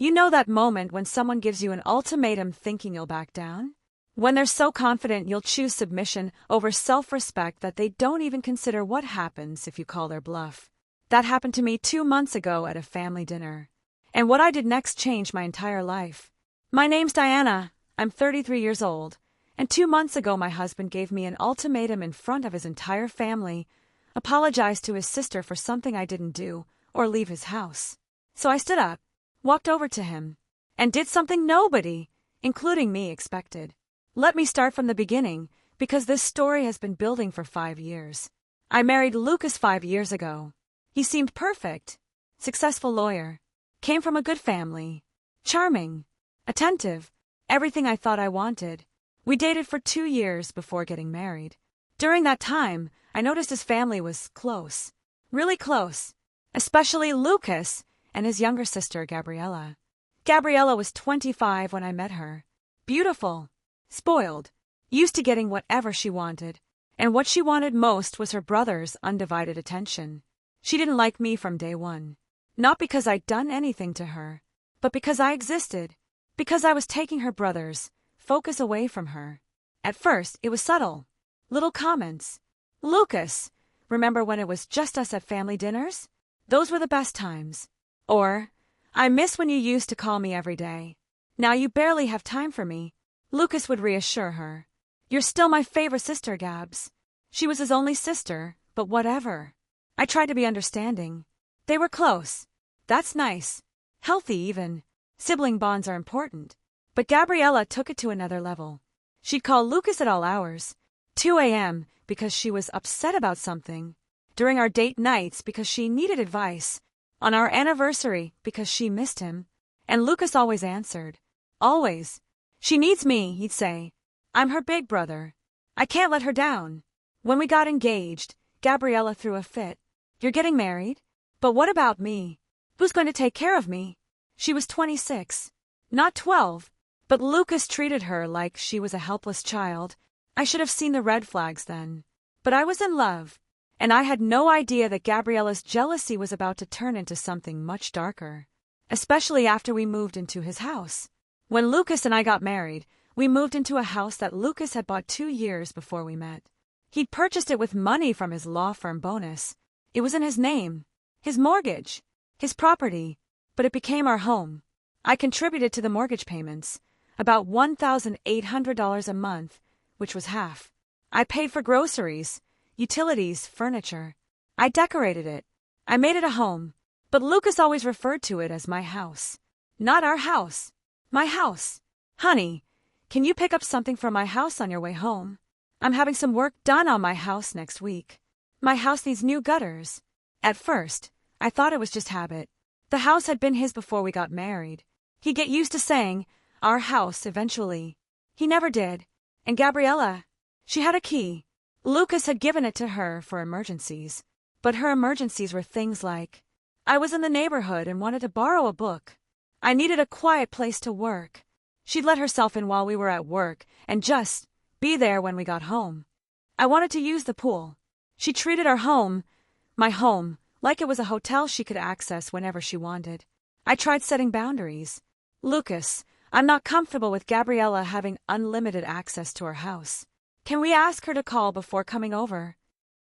You know that moment when someone gives you an ultimatum thinking you'll back down? When they're so confident you'll choose submission over self-respect that they don't even consider what happens if you call their bluff. That happened to me 2 months ago at a family dinner. And what I did next changed my entire life. My name's Diana. I'm 33 years old. And 2 months ago my husband gave me an ultimatum in front of his entire family, apologized to his sister for something I didn't do, or leave his house. So I stood up, walked over to him, and did something nobody, including me, expected. Let me start from the beginning, because this story has been building for 5 years. I married Lucas 5 years ago. He seemed perfect. Successful lawyer. Came from a good family. Charming. Attentive. Everything I thought I wanted. We dated for 2 years before getting married. During that time, I noticed his family was close. Really close. Especially Lucas and his younger sister, Gabriella. Gabriella was 25 when I met her. Beautiful. Spoiled. Used to getting whatever she wanted. And what she wanted most was her brother's undivided attention. She didn't like me from day one. Not because I'd done anything to her, but because I existed. Because I was taking her brother's focus away from her. At first, it was subtle. Little comments. Lucas, remember when it was just us at family dinners? Those were the best times. Or, I miss when you used to call me every day. Now you barely have time for me. Lucas would reassure her. You're still my favorite sister, Gabs. She was his only sister, but whatever. I tried to be understanding. They were close. That's nice. Healthy, even. Sibling bonds are important. But Gabriella took it to another level. She'd call Lucas at all hours. 2 a.m. because she was upset about something. During our date nights because she needed advice. On our anniversary because she missed him. And Lucas always answered. Always. She needs me, he'd say. I'm her big brother. I can't let her down. When we got engaged, Gabriella threw a fit. You're getting married? But what about me? Who's going to take care of me? She was 26. Not 12. But Lucas treated her like she was a helpless child. I should have seen the red flags then. But I was in love. And I had no idea that Gabriella's jealousy was about to turn into something much darker. Especially after we moved into his house. When Lucas and I got married, we moved into a house that Lucas had bought 2 years before we met. He'd purchased it with money from his law firm bonus. It was in his name, his mortgage, his property, but it became our home. I contributed to the mortgage payments, about $1,800 a month, which was half. I paid for groceries, utilities, furniture. I decorated it. I made it a home, but Lucas always referred to it as my house. Not our house. My house. Honey, can you pick up something from my house on your way home? I'm having some work done on my house next week. My house needs new gutters. At first, I thought it was just habit. The house had been his before we got married. He'd get used to saying, our house, eventually. He never did. And Gabriella, she had a key. Lucas had given it to her for emergencies. But her emergencies were things like, I was in the neighborhood and wanted to borrow a book. I needed a quiet place to work. She'd let herself in while we were at work and just be there when we got home. I wanted to use the pool. She treated our home, my home, like it was a hotel she could access whenever she wanted. I tried setting boundaries. Lucas, I'm not comfortable with Gabriella having unlimited access to our house. Can we ask her to call before coming over?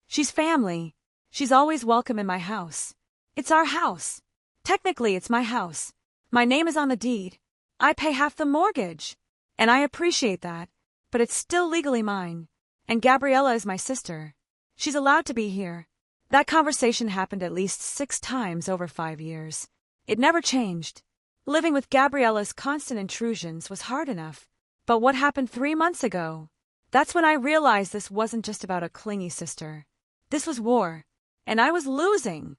She's family. She's always welcome in my house. It's our house. Technically, it's my house. My name is on the deed. I pay half the mortgage. And I appreciate that. But it's still legally mine. And Gabriella is my sister. She's allowed to be here. That conversation happened at least 6 times over 5 years. It never changed. Living with Gabriella's constant intrusions was hard enough. But what happened 3 months ago? That's when I realized this wasn't just about a clingy sister. This was war. And I was losing.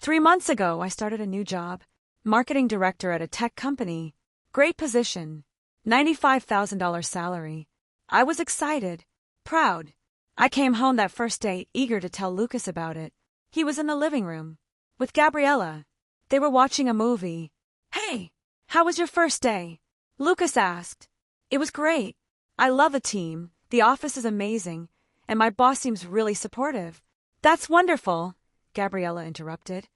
3 months ago, I started a new job. Marketing director at a tech company. Great position. $95,000 salary. I was excited. Proud. I came home that first day eager to tell Lucas about it. He was in the living room. With Gabriella. They were watching a movie. Hey, how was your first day? Lucas asked. It was great. I love the team. The office is amazing. And my boss seems really supportive. That's wonderful, Gabriella interrupted.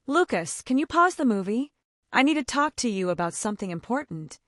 Lucas, can you pause the movie? I need to talk to you about something important.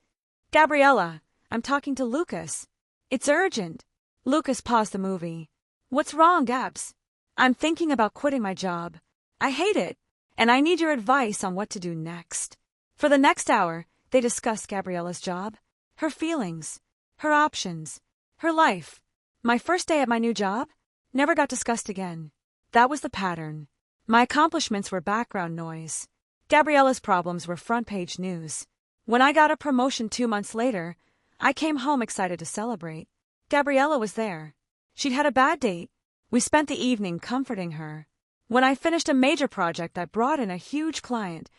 Gabriella, I'm talking to Lucas. It's urgent. Lucas paused the movie. What's wrong, Gabs? I'm thinking about quitting my job. I hate it, and I need your advice on what to do next. For the next hour, they discussed Gabriella's job, her feelings, her options, her life. My first day at my new job never got discussed again. That was the pattern. My accomplishments were background noise. Gabriella's problems were front-page news. When I got a promotion 2 months later, I came home excited to celebrate. Gabriella was there. She'd had a bad date. We spent the evening comforting her. When I finished a major project that brought in a huge client,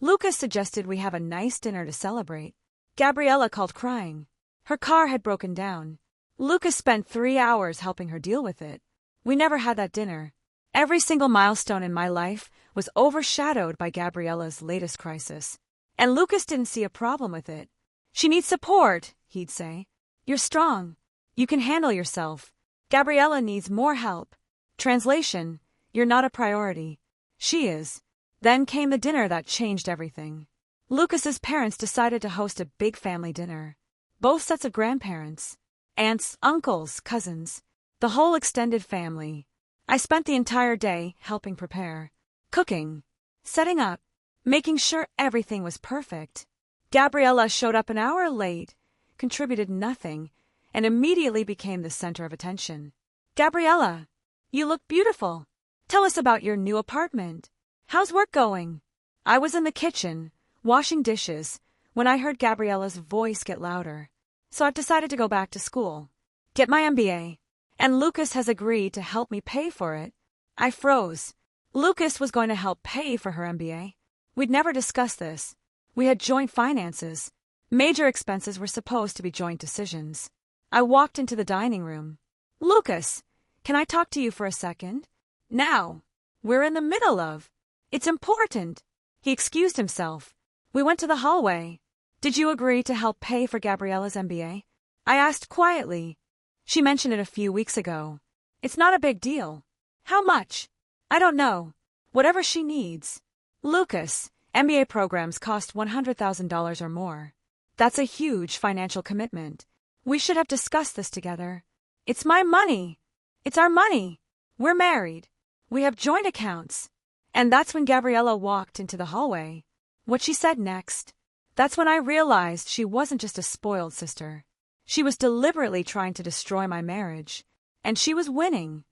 Lucas suggested we have a nice dinner to celebrate. Gabriella called crying. Her car had broken down. Lucas spent 3 hours helping her deal with it. We never had that dinner. Every single milestone in my life was overshadowed by Gabriella's latest crisis. And Lucas didn't see a problem with it. She needs support, he'd say. You're strong. You can handle yourself. Gabriella needs more help. Translation, you're not a priority. She is. Then came the dinner that changed everything. Lucas's parents decided to host a big family dinner. Both sets of grandparents. Aunts, uncles, cousins. The whole extended family. I spent the entire day helping prepare. Cooking. Setting up. Making sure everything was perfect. Gabriella showed up an hour late, contributed nothing, and immediately became the center of attention. Gabriella, you look beautiful. Tell us about your new apartment. How's work going? I was in the kitchen, washing dishes, when I heard Gabriella's voice get louder. So I've decided to go back to school. Get my MBA. And Lucas has agreed to help me pay for it. I froze. Lucas was going to help pay for her MBA. We'd never discussed this. We had joint finances. Major expenses were supposed to be joint decisions. I walked into the dining room. Lucas, can I talk to you for a second? Now. We're in the middle of. It's important. He excused himself. We went to the hallway. Did you agree to help pay for Gabriella's MBA? I asked quietly. She mentioned it a few weeks ago. It's not a big deal. How much? I don't know. Whatever she needs. Lucas, MBA programs cost $100,000 or more. That's a huge financial commitment. We should have discussed this together. It's my money. It's our money. We're married. We have joint accounts. And that's when Gabriella walked into the hallway. What she said next. That's when I realized she wasn't just a spoiled sister. She was deliberately trying to destroy my marriage. And she was winning.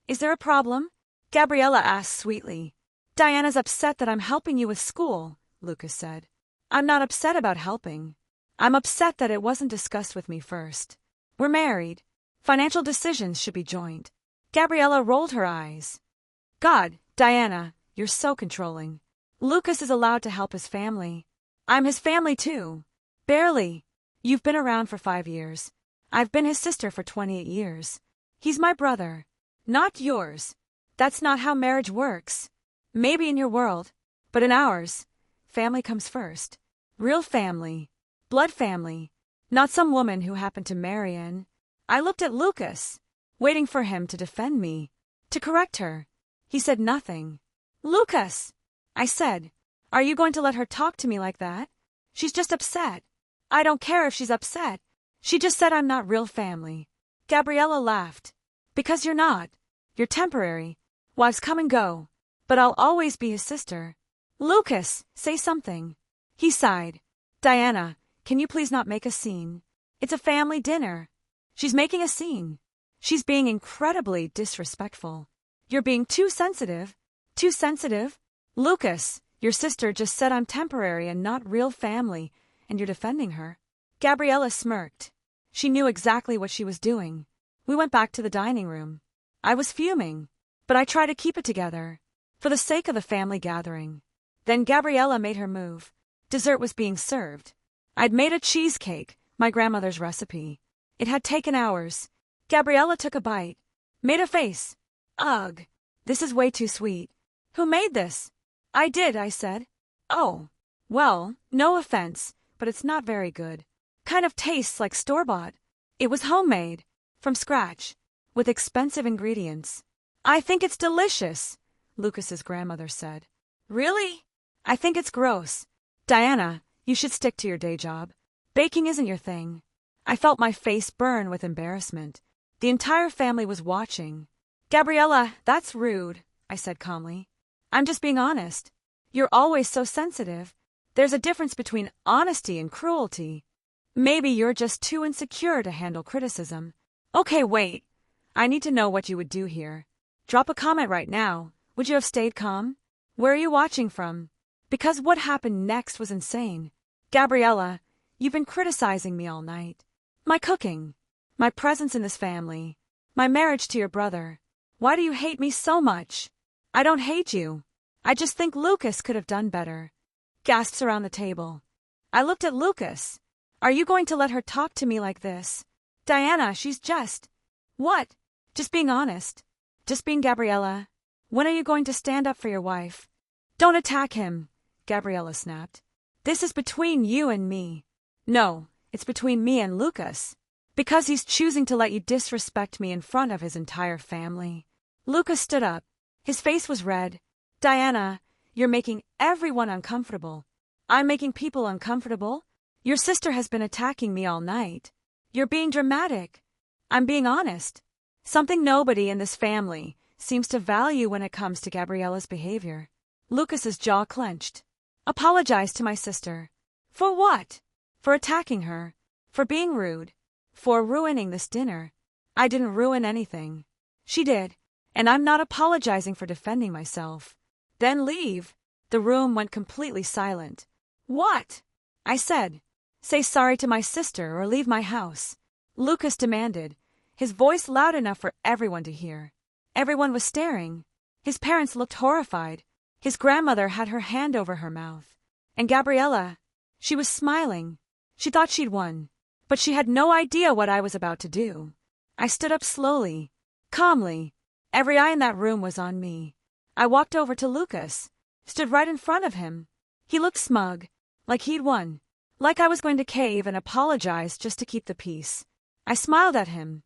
Is there a problem? Gabriella asked sweetly. Diana's upset that I'm helping you with school, Lucas said. I'm not upset about helping. I'm upset that it wasn't discussed with me first. We're married. Financial decisions should be joint. Gabriella rolled her eyes. God, Diana, you're so controlling. Lucas is allowed to help his family. I'm his family too. Barely. You've been around for 5 years. I've been his sister for 28 years. He's my brother. Not yours. That's not how marriage works. Maybe in your world, but in ours, family comes first. Real family. Blood family. Not some woman who happened to marry in. I looked at Lucas, waiting for him to defend me, to correct her. He said nothing. Lucas, I said, are you going to let her talk to me like that? She's just upset. I don't care if she's upset. She just said I'm not real family. Gabriella laughed. Because you're not. You're temporary. Wives come and go. But I'll always be his sister. Lucas, say something. He sighed. Diana, can you please not make a scene? It's a family dinner. She's making a scene. She's being incredibly disrespectful. You're being too sensitive. Too sensitive? Lucas, your sister just said I'm temporary and not real family, and you're defending her. Gabriella smirked. She knew exactly what she was doing. We went back to the dining room. I was fuming, but I tried to keep it together. For the sake of the family gathering. Then Gabriella made her move. Dessert was being served. I'd made a cheesecake, my grandmother's recipe. It had taken hours. Gabriella took a bite. Made a face. Ugh, this is way too sweet. Who made this? I did, I said. Oh, well, no offense, but it's not very good. Kind of tastes like store-bought. It was homemade, from scratch, with expensive ingredients. I think it's delicious. Lucas's grandmother said. Really? I think it's gross. Diana, you should stick to your day job. Baking isn't your thing. I felt my face burn with embarrassment. The entire family was watching. Gabriella, that's rude, I said calmly. I'm just being honest. You're always so sensitive. There's a difference between honesty and cruelty. Maybe you're just too insecure to handle criticism. Okay, wait. I need to know what you would do here. Drop a comment right now. Would you have stayed calm? Where are you watching from? Because what happened next was insane. Gabriella, you've been criticizing me all night. My cooking. My presence in this family. My marriage to your brother. Why do you hate me so much? I don't hate you. I just think Lucas could have done better. Gasps around the table. I looked at Lucas. Are you going to let her talk to me like this? Diana, she's just... What? Just being honest. Just being Gabriella. When are you going to stand up for your wife? Don't attack him, Gabriella snapped. This is between you and me. No, it's between me and Lucas. Because he's choosing to let you disrespect me in front of his entire family. Lucas stood up. His face was red. Diana, you're making everyone uncomfortable. I'm making people uncomfortable? Your sister has been attacking me all night. You're being dramatic. I'm being honest. Something nobody in this family seems to value when it comes to Gabriella's behavior. Lucas's jaw clenched. Apologize to my sister. For what? For attacking her. For being rude. For ruining this dinner. I didn't ruin anything. She did, and I'm not apologizing for defending myself. Then leave. The room went completely silent. What? I said. Say sorry to my sister or leave my house. Lucas demanded, his voice loud enough for everyone to hear. Everyone was staring. His parents looked horrified. His grandmother had her hand over her mouth. And Gabriella, she was smiling. She thought she'd won. But she had no idea what I was about to do. I stood up slowly, calmly. Every eye in that room was on me. I walked over to Lucas, stood right in front of him. He looked smug, like he'd won, like I was going to cave and apologize just to keep the peace. I smiled at him.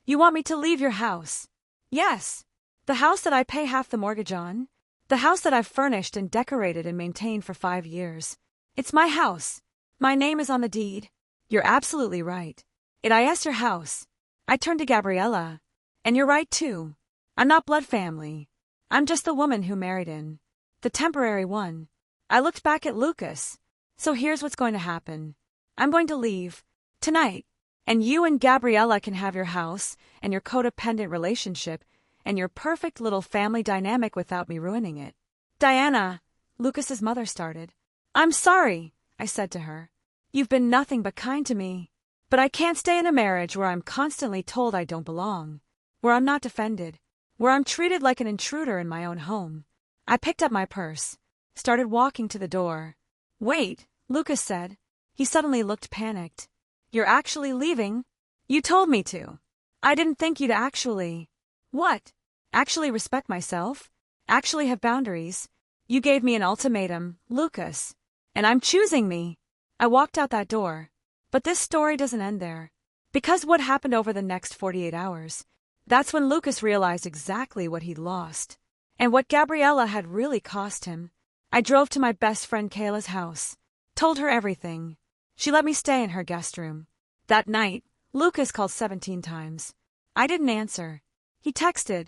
You want me to leave your house? Yes. The house that I pay half the mortgage on? The house that I've furnished and decorated and maintained for 5 years. It's my house. My name is on the deed. You're absolutely right. It's your house. I turned to Gabriella. And you're right too. I'm not blood family. I'm just the woman who married in. The temporary one. I looked back at Lucas. So here's what's going to happen. I'm going to leave. Tonight. And you and Gabriella can have your house and your codependent relationship and your perfect little family dynamic without me ruining it. Diana, Lucas's mother started. I'm sorry, I said to her. You've been nothing but kind to me. But I can't stay in a marriage where I'm constantly told I don't belong, where I'm not defended, where I'm treated like an intruder in my own home. I picked up my purse, started walking to the door. Wait, Lucas said. He suddenly looked panicked. You're actually leaving? You told me to. I didn't think you'd actually... What? Actually respect myself? Actually have boundaries? You gave me an ultimatum, Lucas. And I'm choosing me. I walked out that door. But this story doesn't end there. Because what happened over the next 48 hours, that's when Lucas realized exactly what he'd lost. And what Gabriella had really cost him. I drove to my best friend Kayla's house. Told her everything. She let me stay in her guest room. That night, Lucas called 17 times. I didn't answer. He texted,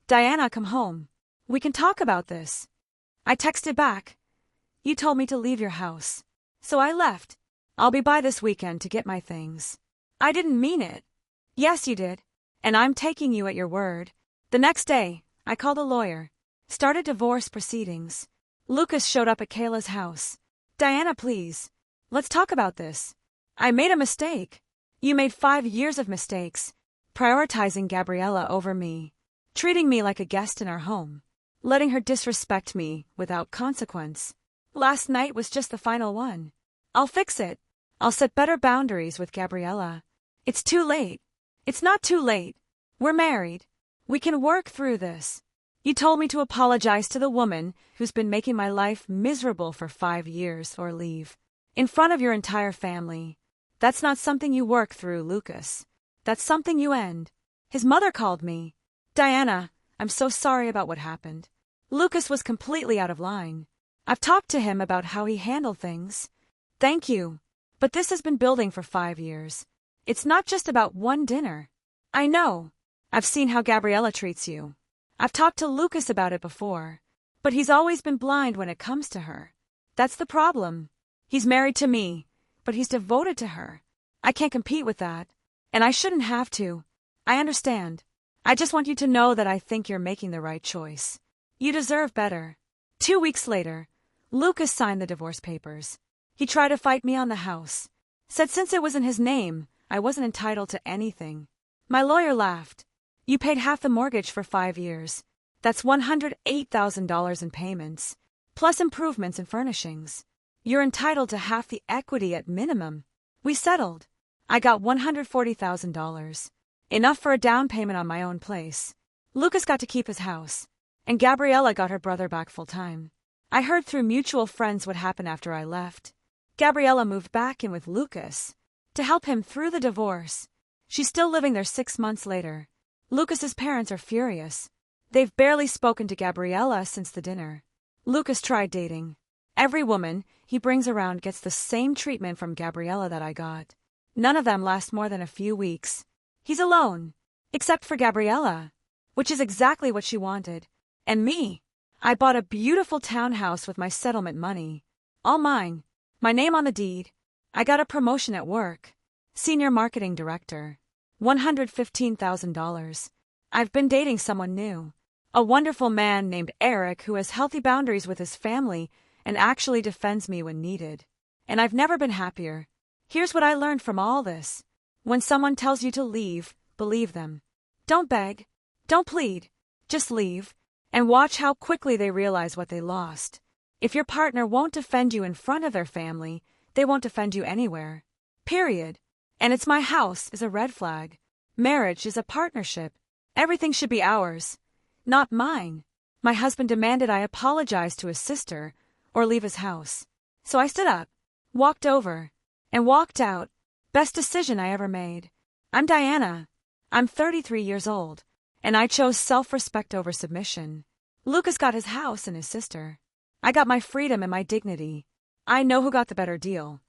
Diana, come home. We can talk about this. I texted back. You told me to leave your house. So I left. I'll be by this weekend to get my things. I didn't mean it. Yes, you did. And I'm taking you at your word. The next day, I called a lawyer. Started divorce proceedings. Lucas showed up at Kayla's house. Diana, please. Let's talk about this. I made a mistake. You made 5 years of mistakes. Prioritizing Gabriella over me. Treating me like a guest in our home. Letting her disrespect me without consequence. Last night was just the final one. I'll fix it. I'll set better boundaries with Gabriella. It's too late. It's not too late. We're married. We can work through this. You told me to apologize to the woman who's been making my life miserable for 5 years or leave. In front of your entire family. That's not something you work through, Lucas. That's something you end. His mother called me. Diana, I'm so sorry about what happened. Lucas was completely out of line. I've talked to him about how he handled things. Thank you. But this has been building for 5 years. It's not just about one dinner. I know. I've seen how Gabriella treats you. I've talked to Lucas about it before. But he's always been blind when it comes to her. That's the problem. He's married to me, but he's devoted to her. I can't compete with that. And I shouldn't have to. I understand. I just want you to know that I think you're making the right choice. You deserve better. 2 weeks later, Lucas signed the divorce papers. He tried to fight me on the house. Said since it was in his name, I wasn't entitled to anything. My lawyer laughed. You paid half the mortgage for 5 years. That's $108,000 in payments, plus improvements and furnishings. You're entitled to half the equity at minimum. We settled. I got $140,000. Enough for a down payment on my own place. Lucas got to keep his house, and Gabriella got her brother back full-time. I heard through mutual friends what happened after I left. Gabriella moved back in with Lucas to help him through the divorce. She's still living there 6 months later. Lucas's parents are furious. They've barely spoken to Gabriella since the dinner. Lucas tried dating. Every woman he brings around gets the same treatment from Gabriella that I got. None of them last more than a few weeks. He's alone, except for Gabriella, which is exactly what she wanted. And me. I bought a beautiful townhouse with my settlement money. All mine. My name on the deed. I got a promotion at work. Senior Marketing Director. $115,000. I've been dating someone new. A wonderful man named Eric who has healthy boundaries with his family and actually defends me when needed. And I've never been happier. Here's what I learned from all this. When someone tells you to leave, believe them. Don't beg. Don't plead. Just leave. And watch how quickly they realize what they lost. If your partner won't defend you in front of their family, they won't defend you anywhere. Period. And it's my house is a red flag. Marriage is a partnership. Everything should be ours, not mine. My husband demanded I apologize to his sister or leave his house. So I stood up, walked over, and walked out. Best decision I ever made. I'm Diana. I'm 33 years old, and I chose self-respect over submission. Lucas got his house and his sister. I got my freedom and my dignity. I know who got the better deal.